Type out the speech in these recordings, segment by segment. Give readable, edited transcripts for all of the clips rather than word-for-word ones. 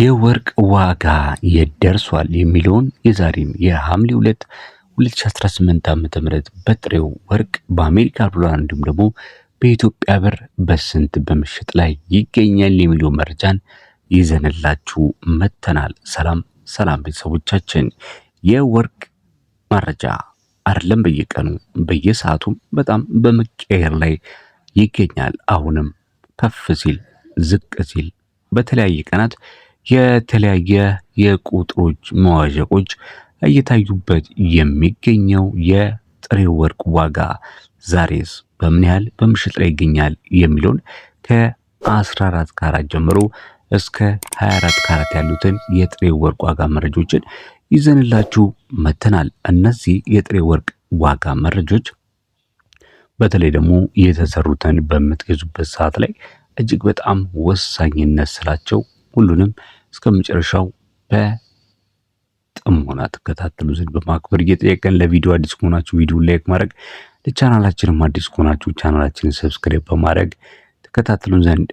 የወርቅ ዋጋ የደርሷል የሚለውን የዛሬን የሐምሌ 2 2018 ዓ.ም በጥሬው ወርቅ በአሜሪካ ዶላር እንዲሁም ደግሞ በኢትዮጵያ ብር በስንት በመሸጥ ላይ ይገኛል የሚለው መረጃን ይዘንላችሁ መተናል። ሰላም ቤተሰቦቻችን፣ የወርቅ መረጃ አይደለም በየቀኑ በየሰዓቱም በጣም በመቀየር ላይ ይገኛል። አሁንም ከፍ ሲል ዝቅ ሲል በተለያየ ቀናት የተለያየ የቁጥሮች መዋዠቆች እየታዩበት የሚገኘው የጥሬ ወርቅ ዋጋ ዛሬስ በምን ያህል በምሽጥ ላይ ይገኛል የሚለውን ከ14 ካራት ጀምሮ እስከ 24 ካራት ያሉትን የጥሬ ወርቅ ዋጋ መረጃዎችን ይዘንላችሁ መተናል። እነዚህ የጥሬ ወርቅ ዋጋ መረጃዎች በተለይ ደግሞ የተሰሩትን በምትገዙበት ሰዓት ላይ እጅግ በጣም ወሳኝነት ስላቸው ሁሉንም እስከ መጨረሻው በጥሞና ተከታተሉ ዘንድ በማክበር እየጠየቀን፣ ለቪዲዮ አዲስ ከሆናችሁ ቪዲዮን ላይክ ማድረግ፣ ለቻናላችንም አዲስ ከሆናችሁ ቻናላችንን ሰብስክራይብ በማድረግ ተከታተሉን ዘንድ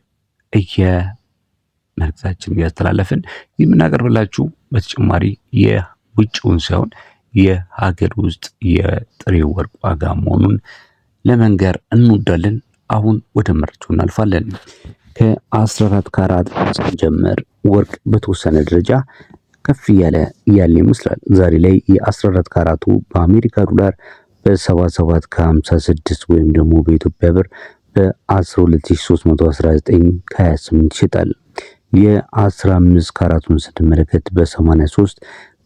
መልእክታችንን እያስተላለፍን የምናቀርብላችሁ በተጨማሪ የውጭውን ሳይሆን የሀገር ውስጥ የጥሬ ወርቅ ዋጋ መሆኑን ለመንገር እንወዳለን። አሁን ወደ መረጃው እናልፋለን። ከ14 ካራት ስንጀምር ወርቅ በተወሰነ ደረጃ ከፍ ያለ ይመስላል። ዛሬ ላይ የ14 ካራቱ በአሜሪካ ዶላር በ77 ከ56 ወይም ደግሞ በኢትዮጵያ ብር በ12319 ከ28 ይሸጣል። የ15 ካራቱን ስንመለከት በ83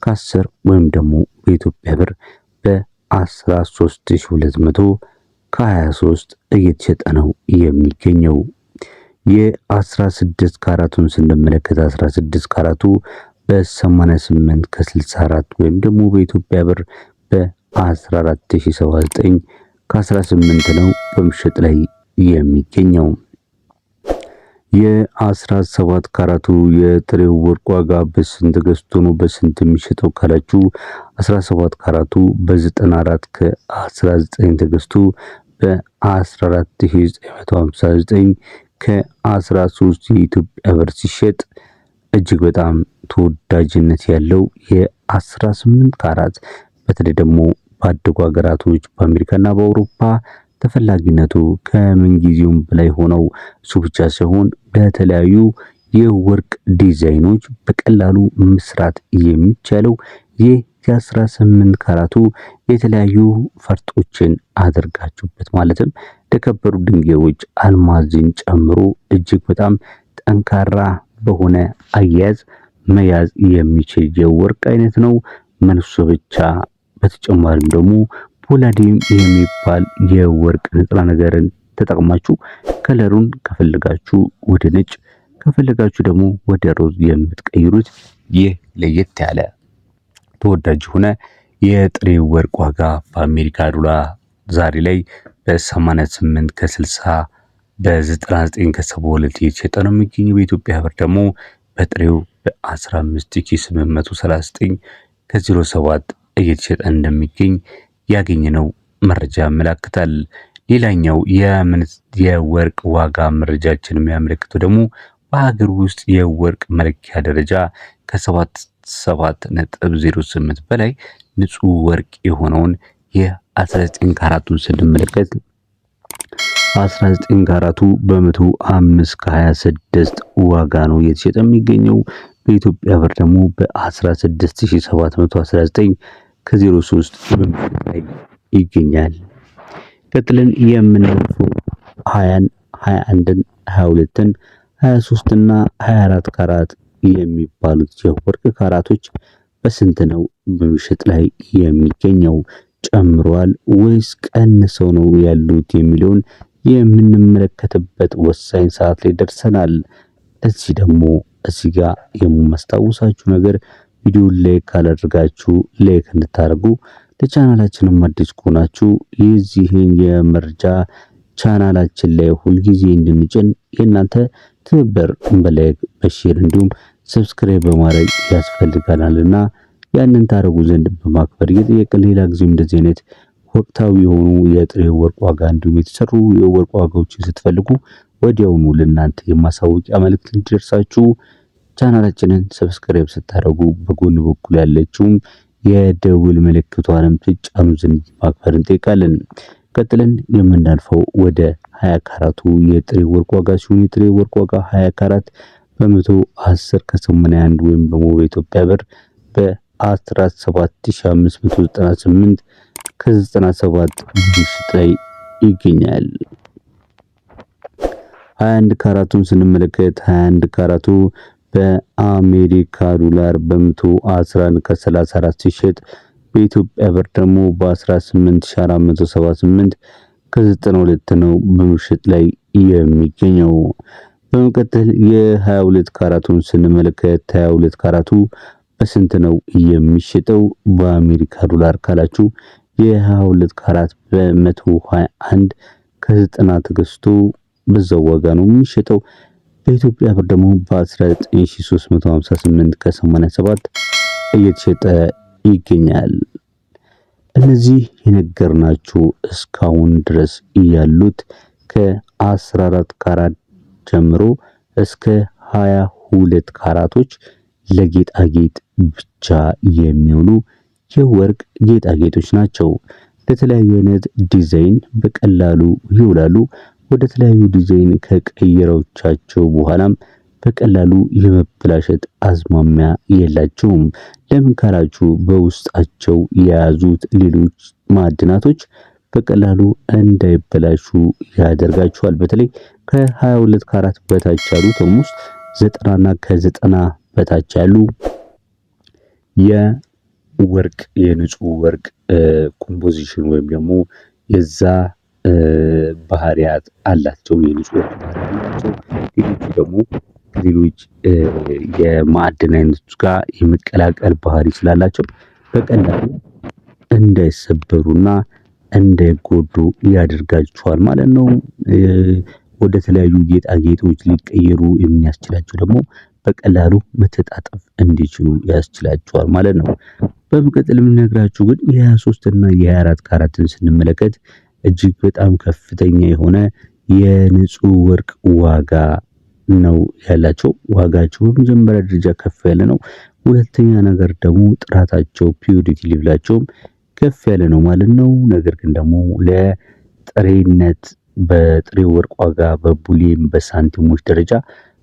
ከ10 ወይም ደግሞ በኢትዮጵያ ብር በ13200 ከ23 እየተሸጠ ነው የሚገኘው። የ16 ካራቱን ስንመለከት 16 ካራቱ በ88 ከ64 ወይም ደግሞ በኢትዮጵያ ብር በ14079 ከ18 ነው በምሽጥ ላይ የሚገኘው። የ17 ካራቱ የጥሬው ወርቅ ዋጋ በስንት ገዝቶ ነው በስንት የሚሸጠው ካላችሁ 17 ካራቱ በ94 ከ19 ተገዝቶ በ14959 ከ13 የኢትዮጵያ ብር ሲሸጥ እጅግ በጣም ተወዳጅነት ያለው የ18 ካራት በተለይ ደግሞ ባደጉ ሀገራቶች በአሜሪካና በአውሮፓ ተፈላጊነቱ ከምንጊዜውም በላይ ሆነው እሱ ብቻ ሳይሆን በተለያዩ የወርቅ ዲዛይኖች በቀላሉ መስራት የሚቻለው ይህ የ18 ካራቱ የተለያዩ ፈርጦችን አድርጋችሁበት ማለትም ለከበሩ ድንጋዮች አልማዝን ጨምሮ እጅግ በጣም ጠንካራ በሆነ አያያዝ መያዝ የሚችል የወርቅ አይነት ነው። መልሶ ብቻ በተጨማሪም ደግሞ ፖላዲየም የሚባል የወርቅ ንጥረ ነገርን ተጠቅማችሁ ከለሩን ከፈለጋችሁ ወደ ነጭ ከፈለጋችሁ ደግሞ ወደ ሮዝ የምትቀይሩት ይህ ለየት ያለ ተወዳጅ ሆነ የጥሬ ወርቅ ዋጋ በአሜሪካ ዶላር ዛሬ ላይ በ88 ከ60 በ99 ከ72 እየተሸጠ ነው የሚገኘው። በኢትዮጵያ ብር ደግሞ በጥሬው በ15839 ከ07 እየተሸጠ እንደሚገኝ ያገኘነው መረጃ ያመለክታል። ሌላኛው የወርቅ ዋጋ መረጃችን የሚያመለክተው ደግሞ በሀገር ውስጥ የወርቅ መለኪያ ደረጃ ከ77.08 በላይ ንጹህ ወርቅ የሆነውን የ19 ካራቱን ስንመለከት 19 ካራቱ በ105 ከ26 ዋጋ ነው እየተሸጠ የሚገኘው። በኢትዮጵያ ብር ደግሞ በ16719 ከ03 በምሽጥ ላይ ይገኛል። ቀጥለን የምናልፈው 20ን 21ን 22ን 23 እና 24 ካራት የሚባሉት የወርቅ ካራቶች በስንት ነው በምሽጥ ላይ የሚገኘው? ጨምሯል ወይስ ቀንሰው ነው ያሉት የሚለውን የምንመለከትበት ወሳኝ ሰዓት ላይ ደርሰናል። እዚህ ጋር የማስታውሳችሁ ነገር ቪዲዮን ላይክ ካላደረጋችሁ ላይክ እንድታደርጉ፣ ለቻናላችንም አዲስ ከሆናችሁ የዚህን የመረጃ ቻናላችን ላይ ሁልጊዜ እንድንጭን የእናንተ ትብብር በላይክ በሼር እንዲሁም ሰብስክራይብ በማድረግ ያስፈልጋልና ያንን ታደርጉ ዘንድ በማክበር እየጠየቅን፣ ሌላ ጊዜ እንደዚህ አይነት ወቅታዊ የሆኑ የጥሬ ወርቅ ዋጋ እንዲሁም የተሰሩ የወርቅ ዋጋዎችን ስትፈልጉ ወዲያውኑ ለእናንተ የማሳወቂያ መልእክት እንዲደርሳችሁ ቻናላችንን ሰብስክራይብ ስታደርጉ በጎን በኩል ያለችውም የደውል ምልክቷንም ትጫኑ ዘንድ ማክበር እንጠይቃለን። ቀጥለን የምናልፈው ወደ 20 ካራቱ የጥሬ ወርቅ ዋጋ ሲሆን የጥሬ ወርቅ ዋጋ 20 ካራት በ110 ከ81 ወይም ደግሞ በኢትዮጵያ ብር በ17598 ከ97 ምሽት ላይ ይገኛል። 21 ካራቱን ስንመለከት 21 ካራቱ በአሜሪካ ዶላር በ111 ከ34 ሲሸጥ በኢትዮጵያ ብር ደግሞ በ18478 ከ92 ነው በምሽት ላይ የሚገኘው። በመቀጠል የ22 ካራቱን ስንመለከት 22 ካራቱ በስንት ነው የሚሸጠው በአሜሪካ ዶላር ካላችሁ የ22 ካራት በ121 ከ90 ተገዝቶ በዛው ዋጋ ነው የሚሸጠው። በኢትዮጵያ ብር ደግሞ በ19358 ከ87 እየተሸጠ ይገኛል። እነዚህ የነገርናችሁ እስካሁን ድረስ ያሉት ከ14 ካራት ጀምሮ እስከ 22 ካራቶች ለጌጣጌጥ ብቻ የሚሆኑ የወርቅ ጌጣጌጦች ናቸው። ለተለያዩ አይነት ዲዛይን በቀላሉ ይውላሉ። ወደ ተለያዩ ዲዛይን ከቀየሮቻቸው በኋላም በቀላሉ የመበላሸት አዝማሚያ የላቸውም። ለምን ካላችሁ በውስጣቸው የያዙት ሌሎች ማዕድናቶች በቀላሉ እንዳይበላሹ ያደርጋቸዋል። በተለይ ከ22 ካራት በታች ያሉት ውስጥ 90 እና ከ90 በታች ያሉ የወርቅ የንጹህ ወርቅ ኮምፖዚሽን ወይም ደግሞ የዛ ባህሪያት አላቸው። የንጹህ ወርቅ ባህሪያት አላቸው። ሌሎቹ ደግሞ ከሌሎች የማዕድን አይነቶች ጋር የመቀላቀል ባህሪ ስላላቸው በቀላሉ እንዳይሰበሩና እንዳይጎዱ ያደርጋቸዋል ማለት ነው። ወደ ተለያዩ ጌጣጌጦች ሊቀየሩ የሚያስችላቸው ደግሞ በቀላሉ መተጣጠፍ እንዲችሉ ያስችላቸዋል ማለት ነው። በመቀጠል የምነግራችሁ ግን የ23 እና የ24 ካራትን ስንመለከት እጅግ በጣም ከፍተኛ የሆነ የንጹህ ወርቅ ዋጋ ነው ያላቸው። ዋጋቸው በመጀመሪያ ደረጃ ከፍ ያለ ነው። ሁለተኛ ነገር ደግሞ ጥራታቸው ፒዩሪቲ ሌቭላቸውም ከፍ ያለ ነው ማለት ነው። ነገር ግን ደግሞ ለጥሬነት በጥሬ ወርቅ ዋጋ በቡሊየም በሳንቲሞች ደረጃ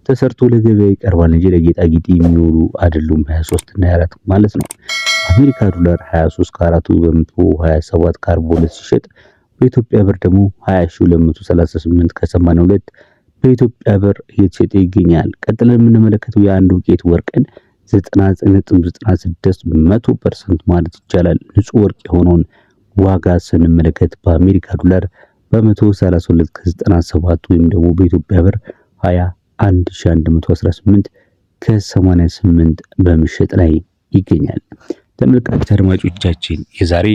ተሰርቶ ለገበያ ይቀርባል እንጂ ለጌጣጌጥ የሚውሉ አይደሉም። 23 እና 24 ማለት ነው። አሜሪካ ዶላር 23 ካራቱ በ127 ከ42 ሲሸጥ በኢትዮጵያ ብር ደግሞ 20238 ከ82 በኢትዮጵያ ብር እየተሸጠ ይገኛል። ቀጥለን የምንመለከተው የአንድ ውቄት ወርቅን 99.96% ማለት ይቻላል ንጹህ ወርቅ የሆነውን ዋጋ ስንመለከት በአሜሪካ ዶላር በ132 ከ97 ወይም ደግሞ በኢትዮጵያ ብር 21118 ከ88 በምሽጥ ላይ ይገኛል። ተመልካች አድማጮቻችን የዛሬ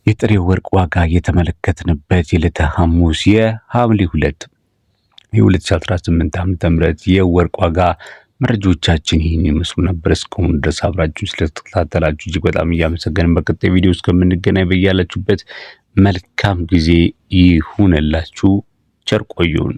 የጥሬ ወርቅ ዋጋ የተመለከትንበት የዕለተ ሐሙስ የሐምሌ 2 የ2018 ዓ.ም የወርቅ ዋጋ መረጃዎቻችን ይህን ይመስሉ ነበር። እስካሁን ድረስ አብራችሁን ስለተከታተላችሁ እጅግ በጣም እያመሰገንን በቀጣይ ቪዲዮ እስከምንገናኝ በያላችሁበት መልካም ጊዜ ይሁንላችሁ። ቸር ቆዩን።